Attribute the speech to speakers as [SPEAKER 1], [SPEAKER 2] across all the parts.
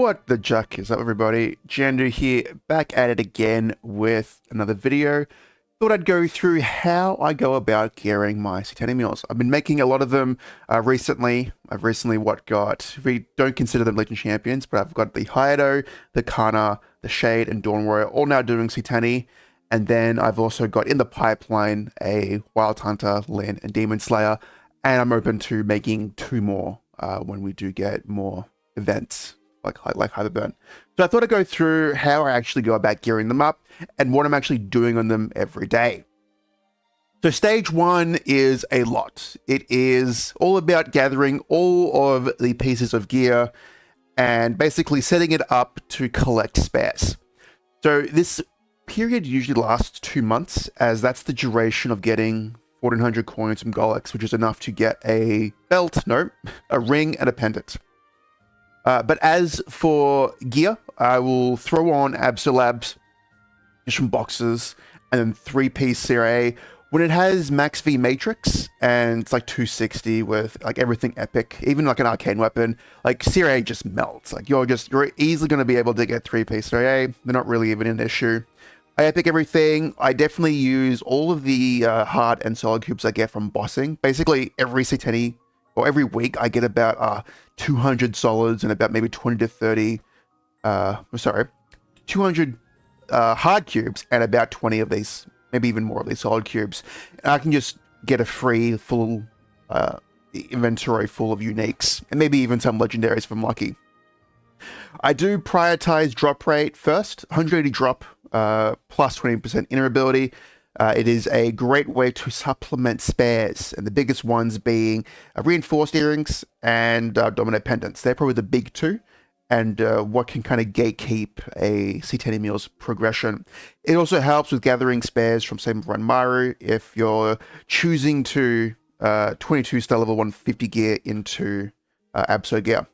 [SPEAKER 1] What the Jack is up, everybody? Jandu here, back at it again with another video. Thought I'd go through how I go about gearing my Ctene mules. I've been making a lot of them recently. I've recently we don't consider them Legend Champions, but I've got the Hayato, the Kanna, the Shade, and Dawn Warrior, all now doing Ctene. And then I've also got in the pipeline a Wild Hunter, Lynn, and Demon Slayer. And I'm open to making two more when we do get more events like Hyperburn. So I thought I'd go through how I actually go about gearing them up and what I'm actually doing on them every day. So stage one is a lot. It is all about gathering all of the pieces of gear and basically setting it up to collect spares. So this period usually lasts 2 months, as that's the duration of getting 1400 coins from Golex, which is enough to get a belt, no, a ring and a pendant. But as for gear, I will throw on Absolabs just from boxes and then 3-piece CRA. When it has Max V Matrix and it's like 260 with like everything epic, even like an arcane weapon, like CRA just melts. Like you're easily going to be able to get 3-piece CRA. They're not really even an issue. I epic everything. I definitely use all of the hard and solid cubes I get from bossing. Basically every Ctene or every week I get about 200 solids and about maybe 20 to 30 200 hard cubes and about 20 of these, maybe even more of these solid cubes. And I can just get a free full inventory full of uniques and maybe even some legendaries if I'm lucky. I do prioritize drop rate first. 180 drop plus 20% inner ability. It is a great way to supplement spares, and the biggest ones being reinforced earrings and dominant pendants. They're probably the big two, and what can kind of gatekeep a Ctene mule's progression. It also helps with gathering spares from, say, Run Maru if you're choosing to 22-star level 150 gear into Abso gear.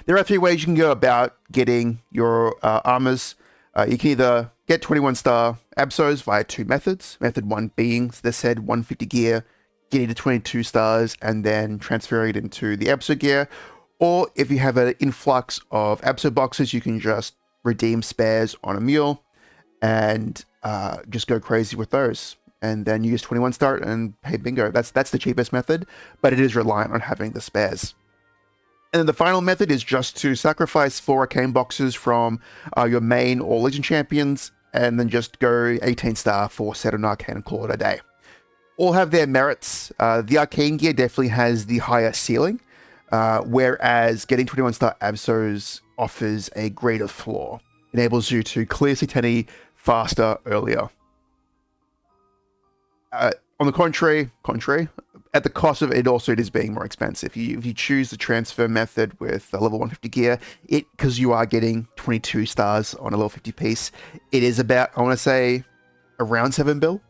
[SPEAKER 1] There are 3 ways you can go about getting your armors. You can either get 21-star Absols via 2 methods. Method 1 being the said 150 gear, getting to 22 stars, and then transferring it into the Abso gear. Or if you have an influx of Abso boxes, you can just redeem spares on a mule and just go crazy with those. And then use 21-star and hey, bingo. That's the cheapest method, but it is reliant on having the spares. And then the final method is just to sacrifice 4 arcane boxes from your main or Legend Champions, and then just go 18-star for set an arcane and call it a day. All have their merits. The arcane gear definitely has the higher ceiling, whereas getting 21-star Absols offers a greater floor. Enables you to clear Ctene faster, earlier. On the contrary, at the cost of it also it is being more expensive. If you choose the transfer method with level 150 gear, because you are getting 22 stars on a level 50 piece, it is about, I want to say, around 7 bill.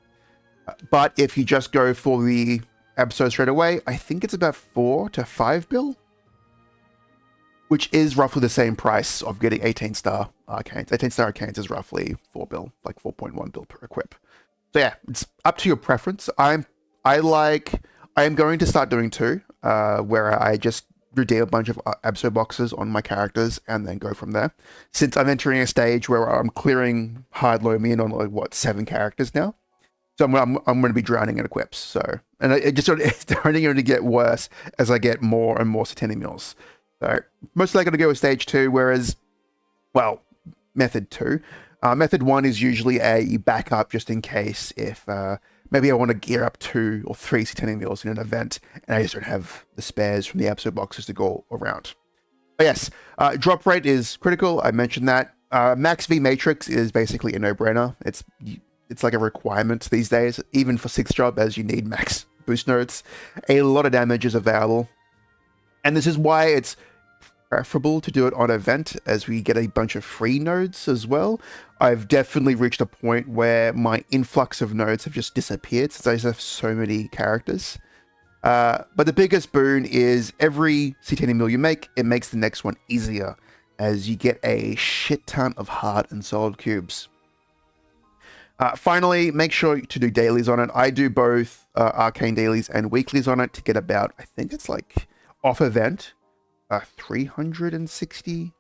[SPEAKER 1] But if you just go for the Absol straight away, I think it's about 4 to 5 bill, which is roughly the same price of getting 18-star arcanes. 18-star arcanes is roughly 4 bill, like 4.1 bill per equip. So yeah, it's up to your preference. I am going to start doing 2, where I just redeem a bunch of Abso boxes on my characters and then go from there. Since I'm entering a stage where I'm clearing hard low me in on like what 7 characters now, so I'm going to be drowning in equips. So, and it just it's only going to get worse as I get more and more Ctene mules. So most likely going to go with stage 2, whereas, well, method 2. Method 1 is usually a backup just in case if maybe I want to gear up 2 or 3 Ctene mules in an event and I just don't have the spares from the Absol boxes to go around. But yes, drop rate is critical. I mentioned that. Max V Matrix is basically a no-brainer. It's like a requirement these days, even for 6th job, as you need max boost nodes. A lot of damage is available. And this is why it's preferable to do it on event, as we get a bunch of free nodes as well. I've definitely reached a point where my influx of nodes have just disappeared since I just have so many characters. But the biggest boon is every Ctene mule you make, it makes the next one easier, as you get a shit ton of hard and solid cubes. Finally, make sure to do dailies on it. I do both arcane dailies and weeklies on it to get about, I think it's like off event, 360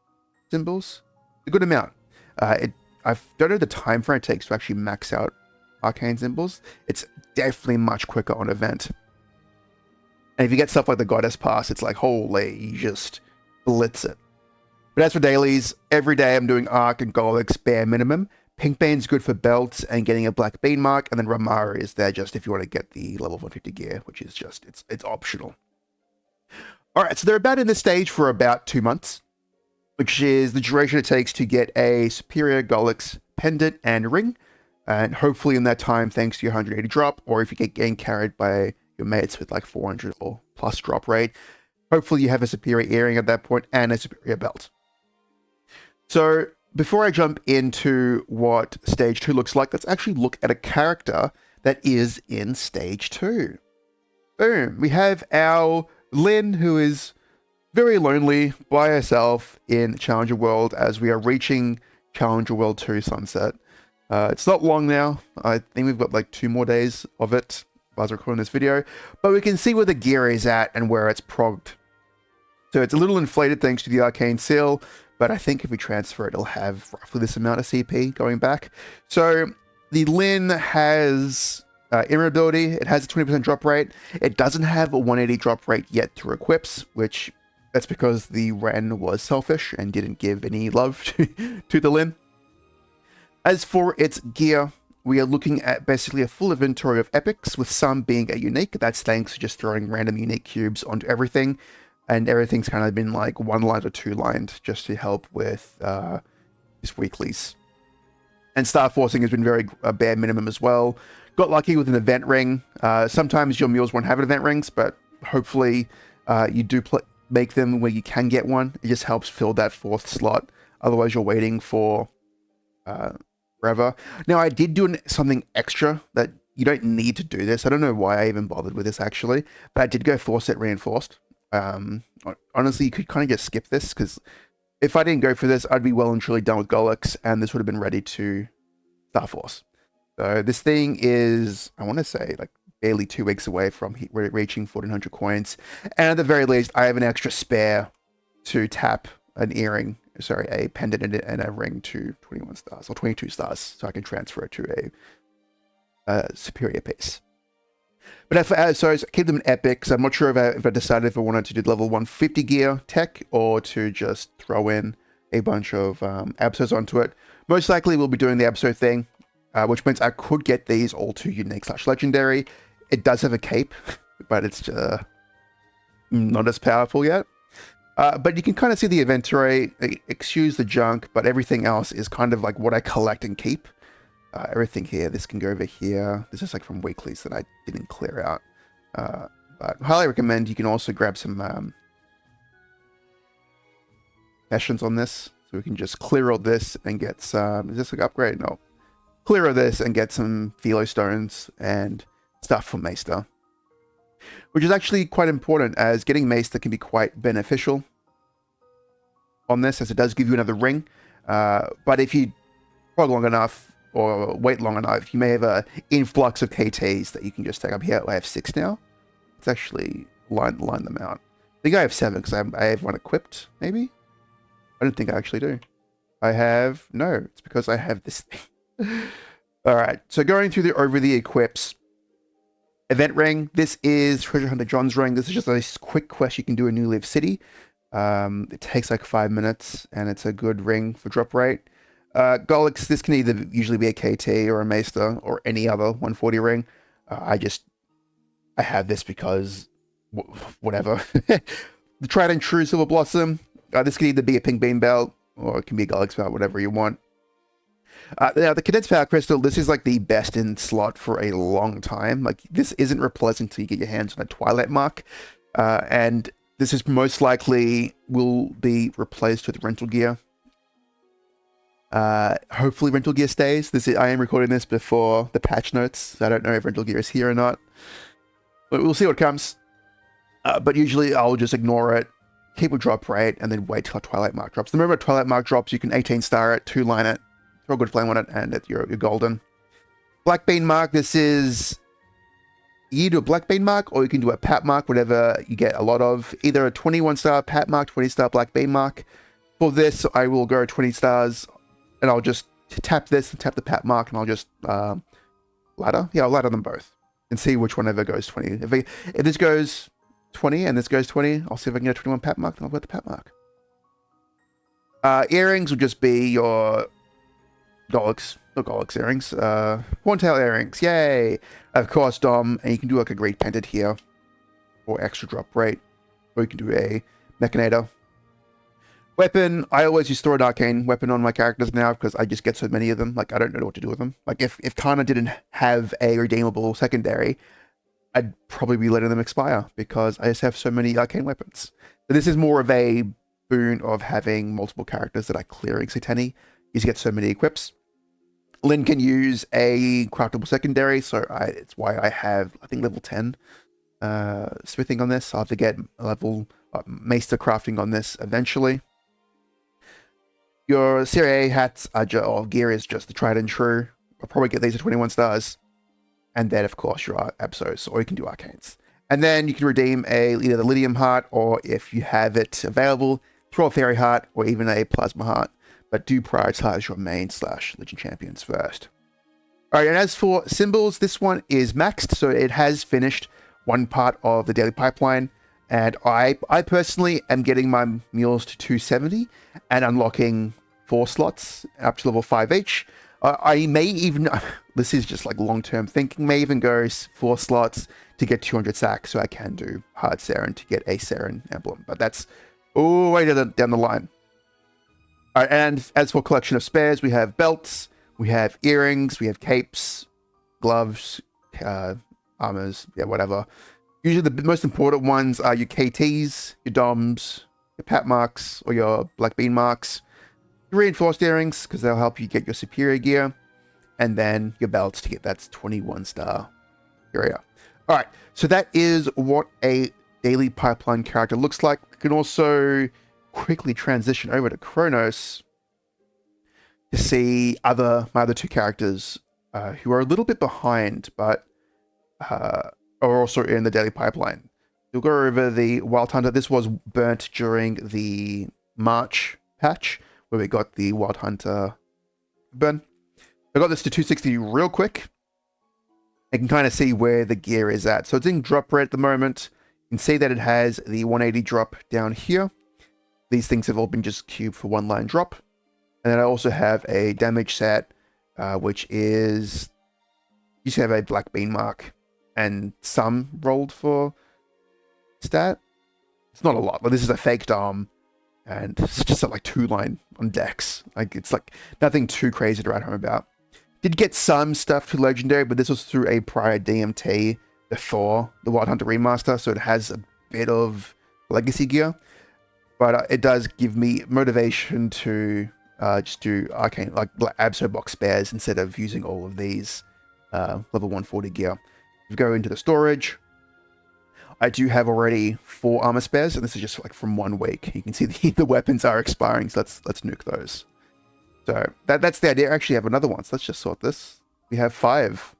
[SPEAKER 1] symbols. A good amount. I don't know the time frame it takes to actually max out arcane symbols. It's definitely much quicker on event. And if you get stuff like the Goddess Pass, it's like, holy, you just blitz it. But as for dailies, every day I'm doing Arc and Golix bare minimum. Pink Bean's good for belts and getting a black bean mark, and then Ramara is there just if you want to get the level 150 gear, which is just, it's optional. Alright, so they're about in this stage for about 2 months, which is the duration it takes to get a superior Golix pendant and ring, and hopefully in that time, thanks to your 180 drop, or if you get getting carried by your mates with like 400 or plus drop rate, hopefully you have a superior earring at that point and a superior belt. So before I jump into what stage 2 looks like, let's actually look at a character that is in stage 2. Boom. We have our Lynn, who is very lonely by herself in Challenger World as we are reaching Challenger World 2 Sunset. It's not long now. I think we've got like 2 more days of it as I'm recording this video, but we can see where the gear is at and where it's progged. So it's a little inflated thanks to the Arcane Seal, but I think if we transfer it, it'll have roughly this amount of CP going back. So the Lynn has invulnerability. It has a 20% drop rate. It doesn't have a 180 drop rate yet to equips, which that's because the Ren was selfish and didn't give any love to the Lynn. As for its gear, we are looking at basically a full inventory of epics, with some being a unique. That's thanks to just throwing random unique cubes onto everything. And everything's kind of been like 1-lined or 2-lined just to help with these weeklies. And Star Forcing has been very bare minimum as well. Got lucky with an event ring. Sometimes your mules won't have event rings, but hopefully you do make them where you can get one. It just helps fill that 4th slot. Otherwise you're waiting for forever. Now I did do something extra that you don't need to do this. I don't know why I even bothered with this actually, but I did go 4-set reinforced. Honestly, you could kind of just skip this, because if I didn't go for this, I'd be well and truly done with Golix, and this would have been ready to Star Force. So this thing is, I want to say, like barely 2 weeks away from reaching 1,400 coins, and at the very least, I have an extra spare to tap an earring, sorry, a pendant and a ring to 21 stars, or 22 stars, so I can transfer it to a superior piece. But so I keep them in epics. I'm not sure if I decided if I wanted to do level 150 gear tech or to just throw in a bunch of Absols onto it. Most likely we'll be doing the Absol thing, which means I could get these all to unique / legendary. It does have a cape, but it's not as powerful yet. But you can kind of see the inventory, excuse the junk, but everything else is kind of like what I collect and keep. Everything here, this can go over here. This is like from weeklies that I didn't clear out. But highly recommend you can also grab some sessions on this. So we can just clear all this and get some, is this like upgrade? No. Clear all this and get some Philo stones and stuff from Maester. Which is actually quite important, as getting Maester can be quite beneficial on this, as it does give you another ring. But if you prog long enough, or wait long enough, you may have an influx of KTs that you can just take up here. I have 6 now. Let's actually line them out. I think I have 7 because I have 1 equipped, maybe? I don't think I actually do. I have... No, it's because I have this thing. Alright, so going through over the equips. Event ring. This is Treasure Hunter John's ring. This is just a quick quest you can do in New Leaf City. It takes like 5 minutes, and it's a good ring for drop rate. Golix, this can either usually be a KT or a Maester or any other 140 ring. I have this because whatever. The Tried and True Silver Blossom. This can either be a Pink Bean Belt or it can be a Golix Belt, whatever you want. Now the Condensed Power Crystal, this is like the best in slot for a long time. Like this isn't replaced until you get your hands on a Twilight Mark. And this is most likely will be replaced with rental gear. Hopefully rental gear stays. I am recording this before the patch notes, so I don't know if rental gear is here or not. But we'll see what comes. But usually I'll just ignore it, keep a drop rate, and then wait till a Twilight Mark drops. The moment a Twilight Mark drops, you can 18 star it, 2-line it, throw a good flame on it, and you're golden. Black Bean Mark, this is... You do a Black Bean Mark, or you can do a Pat Mark, whatever you get a lot of. Either a 21 star Pat Mark, 20 star Black Bean Mark. For this, I will go 20 stars, and I'll just tap this and tap the pat mark, and I'll just ladder. Yeah, I'll ladder them both and see which one ever goes 20. If this goes 20 and this goes 20, I'll see if I can get a 21 pat mark, and I'll get the pat mark. Earrings will just be your Gollix, not Gollix earrings, horntail earrings, yay! Of course, Dom, and you can do like a great painted here, or extra drop rate, or you can do a Mechanator. Weapon, I always use Stored Arcane weapon on my characters now because I just get so many of them. Like, I don't know what to do with them. Like, if Kanna didn't have a redeemable secondary, I'd probably be letting them expire because I just have so many arcane weapons. So this is more of a boon of having multiple characters that are clearing Ctene. You get so many equips. Lynn can use a craftable secondary, so it's why I have, I think, level 10 smithing on this. I'll have to get level maester crafting on this eventually. Your Serie A hats or gear is just the tried and true. I'll probably get these at 21 stars. And then, of course, your Absos, or you can do Arcanes. And then you can redeem either the Lydium Heart, or if you have it available, throw a Fairy Heart, or even a Plasma Heart. But do prioritize your main / Legend Champions first. Alright, and as for symbols, this one is maxed, so it has finished one part of the daily pipeline. And I personally am getting my mules to 270 and unlocking 4 slots up to level 5 each. I may even, this is just like long-term thinking, may even go 4 slots to get 200 sacks so I can do Hard Saren to get a Saren emblem. But that's way down the line. All right, and as for collection of spares, we have belts, we have earrings, we have capes, gloves, armors, yeah, whatever. Usually the most important ones are your KTs, your DOMs, your pat marks, or your black bean marks. Your reinforced earrings, because they'll help you get your superior gear. And then your belts to get that 21 star area. All right, so that is what a daily pipeline character looks like. We can also quickly transition over to Kronos to see my other 2 characters who are a little bit behind, but are also in the daily pipeline. We'll go over the Wild Hunter. This was burnt during the March patch, where we got the Wild Hunter burn. I got this to 260 real quick. I can kind of see where the gear is at. So it's in drop rate at the moment. You can see that it has the 180 drop down here. These things have all been just cubed for 1 line drop. And then I also have a damage set, which is, you should have a black bean mark and some rolled for stat. It's not a lot, but this is a faked arm. And it's just like 2 line on decks. Like, it's like nothing too crazy to write home about. Did get some stuff to legendary, but this was through a prior DMT before the Wild Hunter remaster, so it has a bit of legacy gear. But it does give me motivation to just do arcane, like Abso box spares instead of using all of these level 140 gear. If you go into the storage, I do have already 4 armor spares, and this is just like from 1 week. You can see the weapons are expiring, so let's nuke those. So that's the idea. I actually have another one, so let's just sort this. We have 5.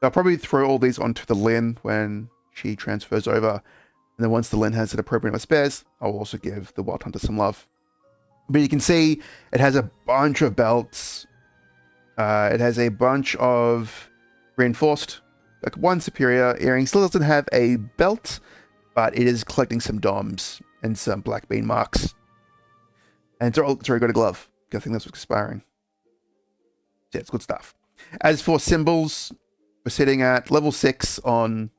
[SPEAKER 1] So I'll probably throw all these onto the Lynn when she transfers over. And then once the Lynn has an appropriate amount of spares, I'll also give the Wild Hunter some love. But you can see it has a bunch of belts. It has a bunch of reinforced, like 1 superior earring. Still doesn't have a belt, but it is collecting some DOMs and some black bean marks. And it's already got a glove. I think that's what's expiring. Yeah, it's good stuff. As for symbols, we're sitting at level 6 on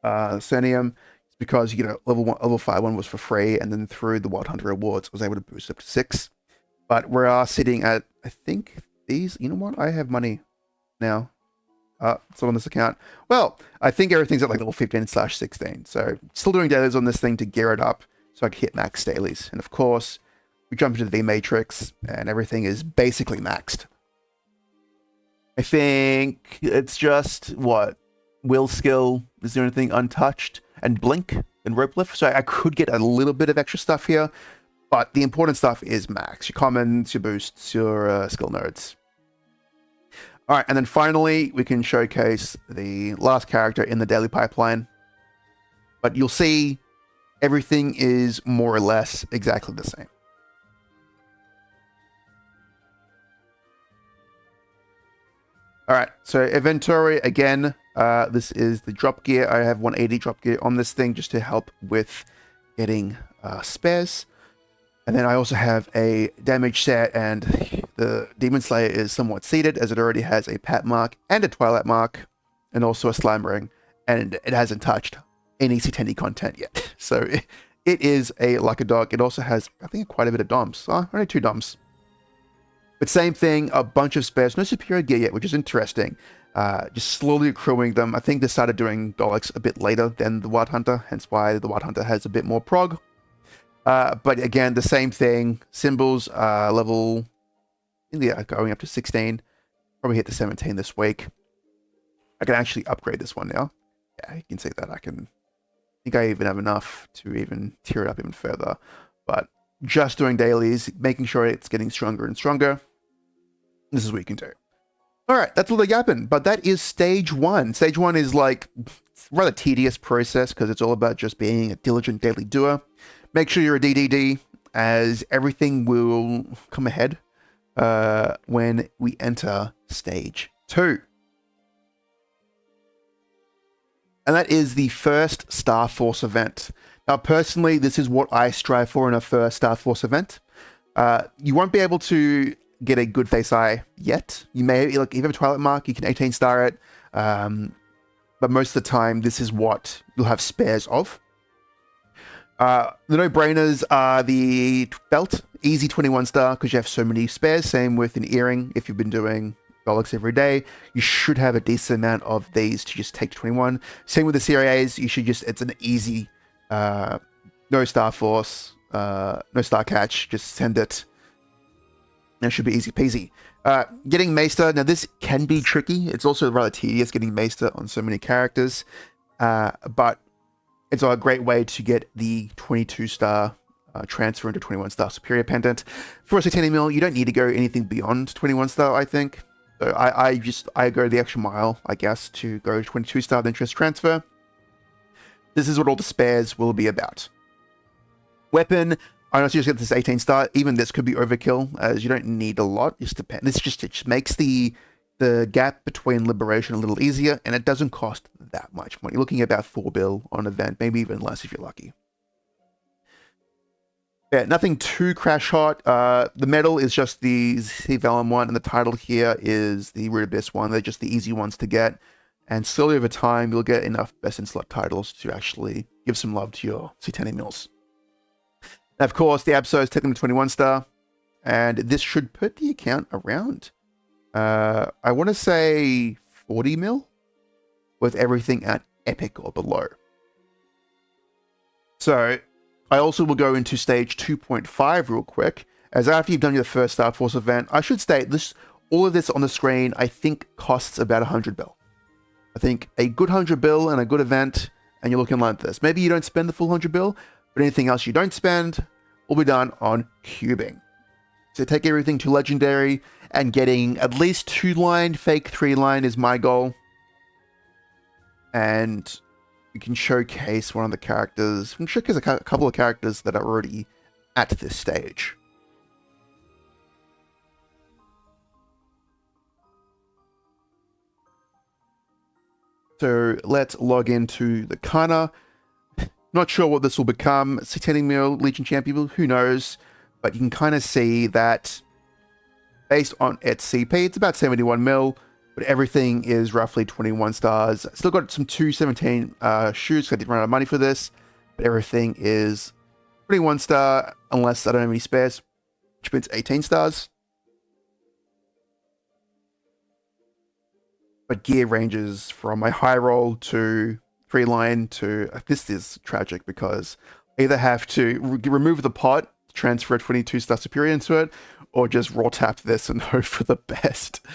[SPEAKER 1] Cernium. It's because you get a level 5 one was for free, and then through the Wild Hunter rewards, I was able to boost up to 6. But we are sitting at, I think these, you know what? I have money now. It's on this account. Well, I think everything's at like level 15/16. So still doing dailies on this thing to gear it up so I can hit max dailies. And of course, we jump into the V Matrix and everything is basically maxed. I think it's just, what? Will skill is the only thing untouched, and blink and rope lift. So I could get a little bit of extra stuff here, but the important stuff is max. Your commons, your boosts, your skill nodes. All right, and then finally, we can showcase the last character in the daily pipeline. But you'll see everything is more or less exactly the same. All right, so inventory again. This is the drop gear. I have 180 drop gear on this thing just to help with getting spares. And then I also have a damage set, and the Demon Slayer is somewhat seated as it already has a Pat mark and a Twilight mark, and also a Slime ring, and it hasn't touched any Ctene content yet. So it is a lucky dog. It also has, I think, quite a bit of DOMs. Only 2 DOMs. But same thing, a bunch of spares, no superior gear yet, which is interesting. Just slowly accruing them. I think they started doing Daleks a bit later than the Wild Hunter, hence why the Wild Hunter has a bit more prog. But again, the same thing. Symbols level, yeah, going up to 16. Probably hit the 17 this week. I can actually upgrade this one now. Yeah, you can see that. I think I even have enough to even tier it up even further. But just doing dailies, making sure it's getting stronger and stronger. This is what you can do. All right, that's all the yapping. But that is stage 1. Stage 1 is like a rather tedious process because it's all about just being a diligent daily doer. Make sure you're a DDD, as everything will come ahead when we enter stage 2. And that is the first Star Force event. Now, personally, this is what I strive for in a first Star Force event. You won't be able to get a good face eye yet. You may, like, if you have a Twilight mark, you can 18 star it. But most of the time, this is what you'll have spares of. The no-brainers are the belt, easy 21 star because you have so many spares. Same with an earring. If you've been doing Daleks every day, you should have a decent amount of these to just take to 21. Same with the CRAs. You should just, it's an easy, no Star Force, no Star Catch, just send it. And it should be easy peasy. Getting Maester, now this can be tricky. It's also rather tedious getting Maester on so many characters. But it's a great way to get the 22 star transfer into 21 star superior pendant. For a Ctene mil, you don't need to go anything beyond 21 star, I think. So I go the extra mile, I guess, to go 22 star then just transfer. This is what all the spares will be about. Weapon, I honestly just get this 18 star. Even this could be overkill, as you don't need a lot. It just makes the gap between liberation a little easier, and it doesn't cost that much money. You're looking at about 4 bill on an event, maybe even less if you're lucky. Yeah, nothing too crash hot. The medal is just the Z Vellum one, and the title here is the Root Abyss one. They're just the easy ones to get. And slowly over time, you'll get enough best in slot titles to actually give some love to your Ctene mils. And of course, the Absol is technically 21 star, and this should put the account around, I want to say 40 mil, with everything at epic or below. So I also will go into stage 2.5 real quick, as after you've done your first Star Force event, I should state this, all of this on the screen, I think costs about 100 bill. I think a good 100 bill and a good event, and you're looking like this. Maybe you don't spend the full 100 bill, but anything else you don't spend will be done on cubing. So take everything to legendary, and getting at least 2-line, fake 3-line is my goal. And we can showcase one of the characters. We can showcase a couple of characters that are already at this stage. So let's log into the Kanna. Not sure what this will become. Ctene mil, Legion Champion, who knows? But you can kind of see that based on its CP, it's about 71 mil, but everything is roughly 21 stars. Still got some 217 shoes, because I didn't run out of money for this, but everything is 21 star, unless I don't have any spares, which means 18 stars. But gear ranges from my high roll to 3-line to, this is tragic because I either have to remove the pot, transfer a 22 star superior into it, or just raw tap this and hope for the best.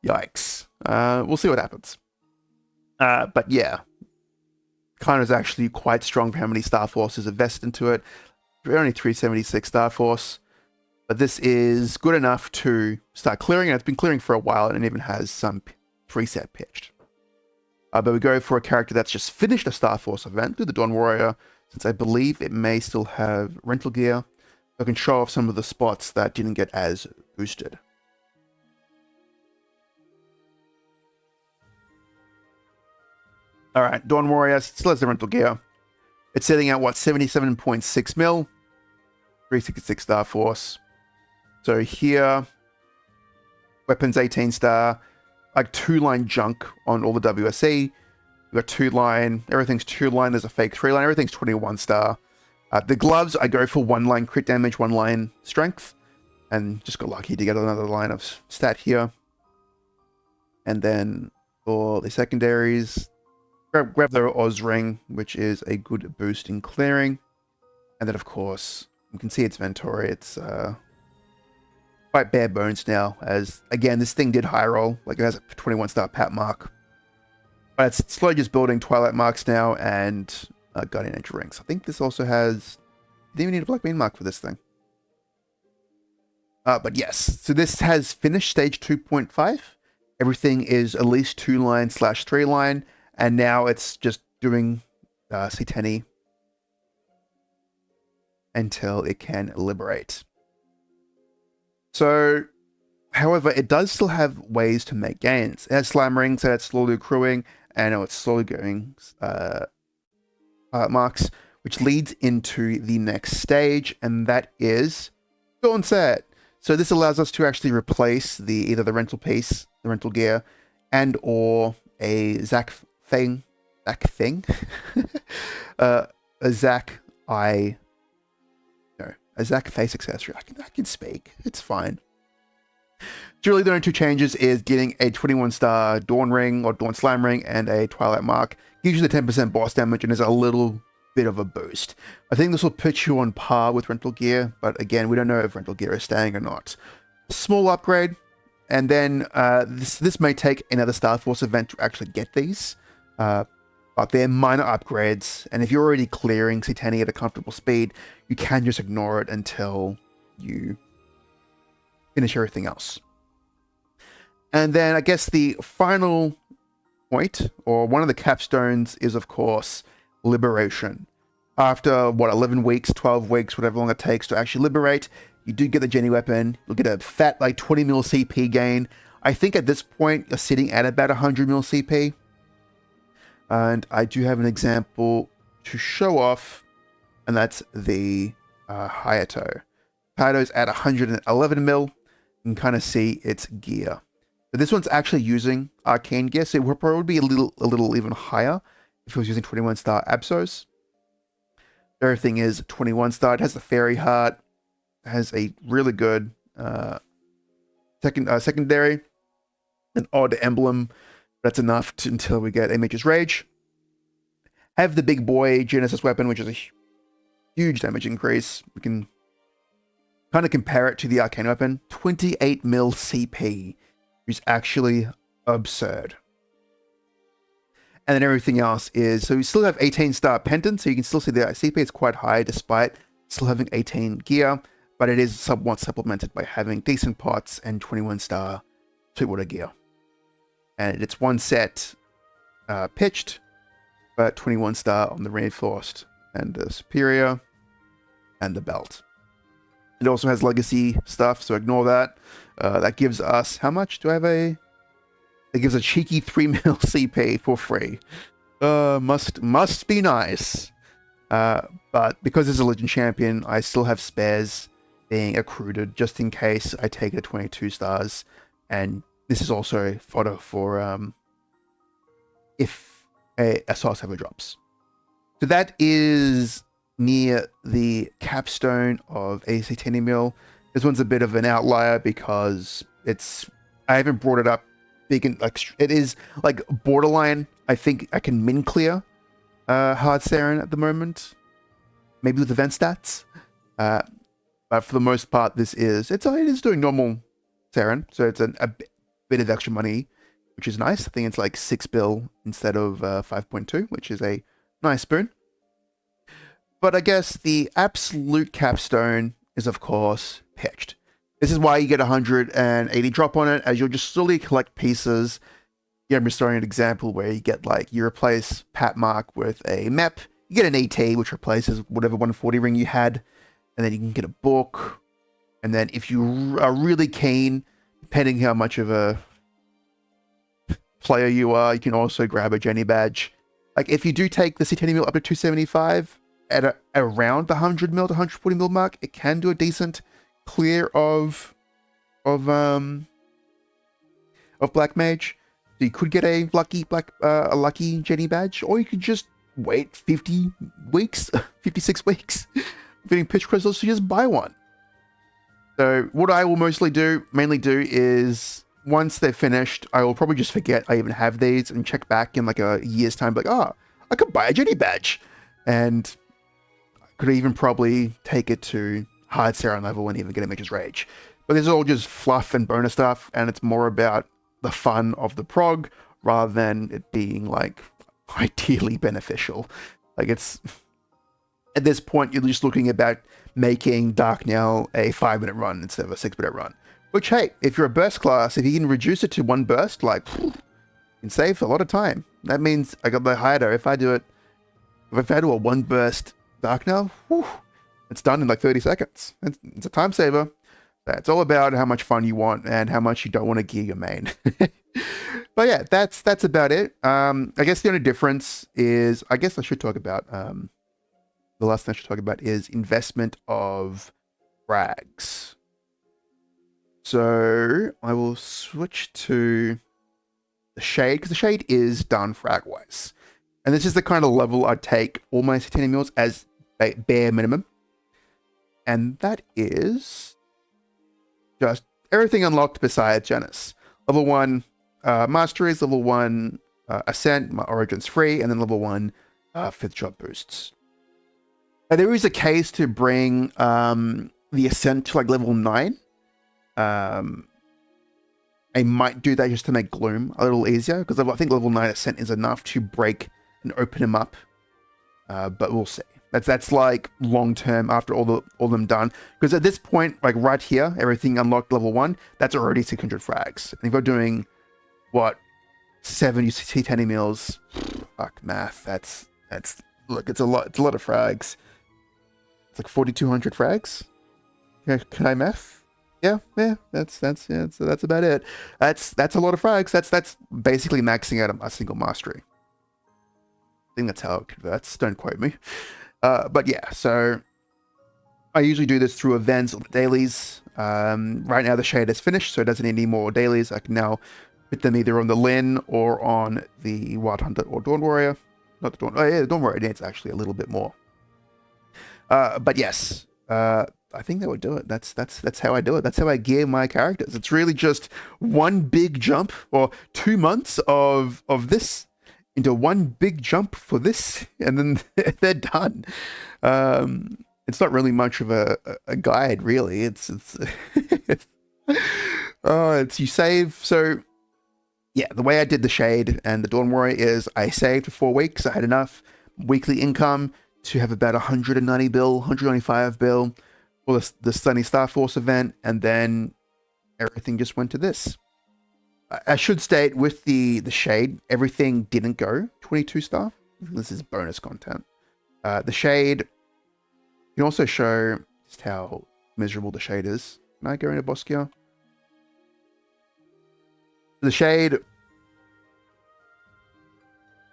[SPEAKER 1] Yikes. We'll see what happens. But yeah, Kanna's actually quite strong for how many Star Forces invested into it. Only 376 Star Force, but this is good enough to start clearing, and it's been clearing for a while, and it even has some preset pitched. But we go for a character that's just finished a Star Force event, do the Dawn Warrior, since I believe it may still have rental gear. I can show off some of the spots that didn't get as boosted. All right, Dawn Warrior still has the rental gear. It's sitting at what, 77.6 mil, 366 star force. So here, weapons 18 star, like 2-line junk on all the WSE. We've got 2-line, everything's 2-line. There's a fake 3-line, everything's 21 star. The gloves, I go for 1-line crit damage, 1-line strength, and just got lucky to get another line of stat here. And then for the secondaries, grab the Oz ring, which is a good boost in clearing. And then, of course, you can see its inventory. It's quite bare bones now, as, again, this thing did high roll. Like, it has a 21 star pat mark. But it's slowly just building Twilight marks now and Guardian Edge rings. I think this also has... Didn't even need a Black Bean mark for this thing. But yes, so this has finished stage 2.5. Everything is at least 2-line / 3-line. And now it's just doing Ctene until it can liberate. So, however, it does still have ways to make gains. It has slime rings that it's slowly accruing, and it's slowly going marks, which leads into the next stage, and that is Dawn Set. So this allows us to actually replace either the rental piece, the rental gear, and or a a Zac face accessory. I can speak. It's fine. Really, the only two changes is getting a 21 star Dawn ring or Dawn Slam ring and a Twilight mark. Gives you the 10% boss damage and is a little bit of a boost. I think this will put you on par with rental gear, but again, we don't know if rental gear is staying or not. Small upgrade, and then this may take another Star Force event to actually get these. But they're minor upgrades, and if you're already clearing Ctene at a comfortable speed, you can just ignore it until you finish everything else. And then I guess the final point, or one of the capstones, is of course liberation. After, what, 11 weeks, 12 weeks, whatever long it takes to actually liberate, you do get the Jenny weapon. You'll get a fat, like, 20 mil CP gain. I think at this point, you're sitting at about 100 mil CP. And I do have an example to show off, and that's the Hayato. Hayato's at 111 mil. You can kind of see its gear. But this one's actually using arcane gear, so it would probably be a little even higher if it was using 21 star Absos. Everything is 21 star. It has the fairy heart. It has a really good secondary, an odd emblem. That's enough until we get a Mage's Rage. Have the big boy Genesis weapon, which is a huge damage increase. We can kind of compare it to the Arcane weapon. 28 mil CP, which is actually absurd. And then everything else is, so we still have 18 star Pendant, so you can still see the CP is quite high despite still having 18 gear, but it is somewhat supplemented by having decent pots and 21 star Sweetwater gear. And it's one set pitched, but 21 star on the reinforced and the superior and the belt. It also has legacy stuff, so ignore that. That gives us, how much do I have It gives a cheeky 3 mil CP for free. Must be nice. But because it's a Legend Champion, I still have spares being accrued just in case I take it at 22 stars. And this is also fodder for if a Soul Saver drops. So that is near the capstone of a Ctene mill. This one's a bit of an outlier because I haven't brought it up big and like it is like borderline. I think I can min clear hard Saren at the moment, maybe with event stats. But for the most part, it is doing normal Saren, so it's a bit of extra money, which is nice. I think it's like 6 bill instead of 5.2, which is a nice spoon. But I guess the absolute capstone is, of course, pitched. This is why you get 180 drop on it, as you'll just slowly collect pieces. Yeah, I'm just throwing an example where you get you replace Pat Mark with a map, you get an ET, which replaces whatever 140 ring you had, and then you can get a book. And then if you are really keen, depending how much of a player you are, you can also grab a Jenny badge Like if you do take the Ctene mil up to 275 at around the 100 mil to 140 mil mark, it can do a decent clear of Black Mage. So you could get a lucky Jenny badge, or you could just wait 50 weeks, 56 weeks, getting pitch crystals to just buy one. So what I will mainly do is once they're finished, I will probably just forget I even have these and check back in like a year's time, like, oh, I could buy a Jenny badge, and I could even probably take it to hard Saron level and even get a Mage's Rage. But this is all just fluff and bonus stuff, and it's more about the fun of the prog rather than it being like ideally beneficial. Like it's at this point you're just looking about making Dark Now a 5-minute run instead of a 6-minute run. Which hey, if you're a burst class, if you can reduce it to one burst, like you can save a lot of time. That means I got the hider. If I do a one burst Dark Now, it's done in like 30 seconds. It's a time saver. It's all about how much fun you want and how much you don't want to gear your main. But yeah, that's about it. I guess the only difference is, I guess I should talk about, the last thing I should talk about is investment of frags. So I will switch to the Shade, because the Shade is done frag-wise. And this is the kind of level I'd take all my Ctene mules as bare minimum. And that is just everything unlocked besides Janus. Level 1 Masteries, level 1 Ascent, my Origins free, and then level 1 5th job boosts. Now, there is a case to bring the Ascent to like level 9. I might do that just to make Gloom a little easier, because I think level 9 Ascent is enough to break and open him up. But we'll see. That's like long term after all them done. Because at this point, like right here, everything unlocked level 1, that's already 600 frags. And if you're doing what 70 Ctene mils, fuck math. That's look, it's a lot of frags. It's like 4,200 frags. Can I math? Yeah, that's about it. That's a lot of frags. That's basically maxing out a single mastery. I think that's how it converts. Don't quote me. But yeah, so I usually do this through events or dailies. Right now the Shade is finished, so it doesn't need any more dailies. I can now put them either on the Lynn or on the Wild Hunter or Dawn Warrior. Not the Dawn. Oh yeah, the Dawn Warrior needs actually a little bit more. But yes, I think that would do it. That's how I do it. That's how I gear my characters. It's really just one big jump, or 2 months of this into one big jump for this, and then they're done. It's not really much of a guide, really. It's you save. So yeah, the way I did the Shade and the Dawn Warrior is I saved for 4 weeks. I had enough weekly income to have about 190 bill, 195 bill for the Sunny Star Force event, and then everything just went to this. I should state with the Shade, everything didn't go 22 star. This is bonus content. The Shade can also show just how miserable the Shade is. Can I go into Boskia? The Shade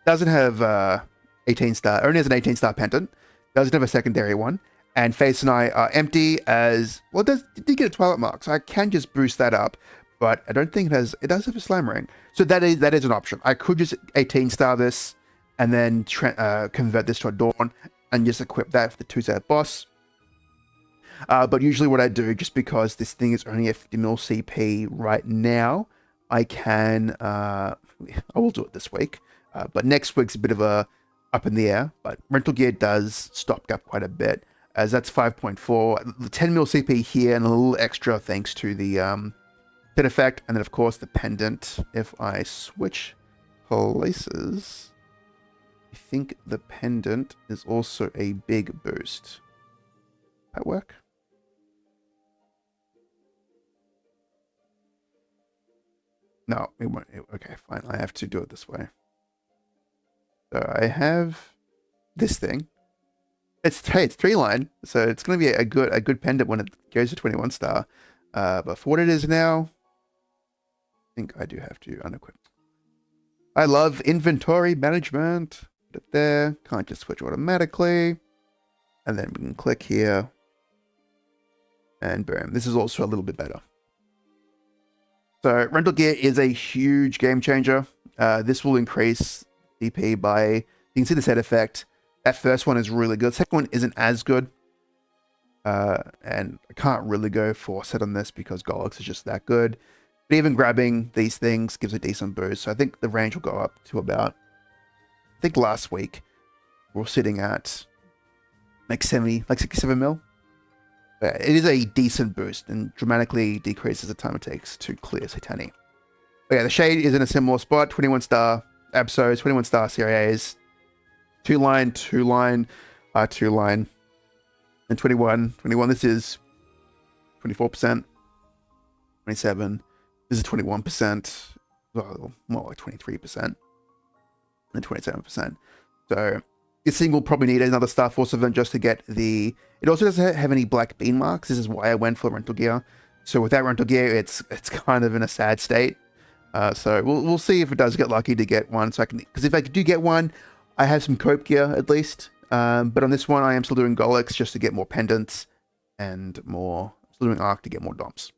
[SPEAKER 1] doesn't have 18 star, only has an 18 star pendant, doesn't have a secondary one, and Face and I are empty as well. It did get a Twilight Mark, so I can just boost that up. But I don't think it does have a Slam Ring. So that is an option. I could just 18 star this and then convert this to a Dawn and just equip that for the 2-star boss. But usually what I do, just because this thing is only a 50 mil CP right now, I can, I will do it this week. But next week's a bit of a up in the air. But Rental Gear does stop gap quite a bit, as that's 5.4. The 10 mil CP here and a little extra thanks to the Pit effect, and then of course the pendant. If I switch places, I think the pendant is also a big boost. That work? No, it won't. Okay, fine. I have to do it this way. So I have this thing. It's 3-line, so it's going to be a good pendant when it goes to 21 star. But for what it is now, I think I do have to unequip. I love inventory management. Put it there. Can't just switch automatically. And then we can click here. And boom. This is also a little bit better. So rental gear is a huge game changer. This will increase DP by, you can see the set effect. That first one is really good. Second one isn't as good. And I can't really go for set on this because Golux is just that good. But even grabbing these things gives a decent boost. So I think the range will go up to about, I think last week we we're sitting at like 67 mil. It is a decent boost and dramatically decreases the time it takes to clear Ctene. But yeah, the Shade is in a similar spot. 21 star Absols, 21 star CIAs, 2-line, 2-line, 2-line, and 21. 21, this is 24%. 27, this is 21%. Well, more like 23%. And 27%. So this thing will probably need another Star Force event just to get the... It also doesn't have any black bean marks. This is why I went for rental gear. So without rental gear, it's kind of in a sad state. So we'll see if it does get lucky to get one. So I can, because if I do get one, I have some cope gear at least. But on this one, I am still doing Golux just to get more pendants and more. Still doing Arc to get more dumps.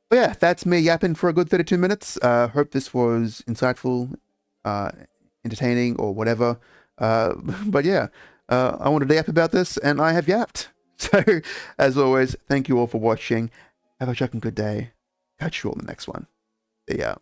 [SPEAKER 1] But yeah, that's me yapping for a good 32 minutes. Hope this was insightful, entertaining, or whatever. But yeah, I wanted to yap about this, and I have yapped. So, as always, thank you all for watching. Have a chucking good day. Catch you all in the next one. See ya.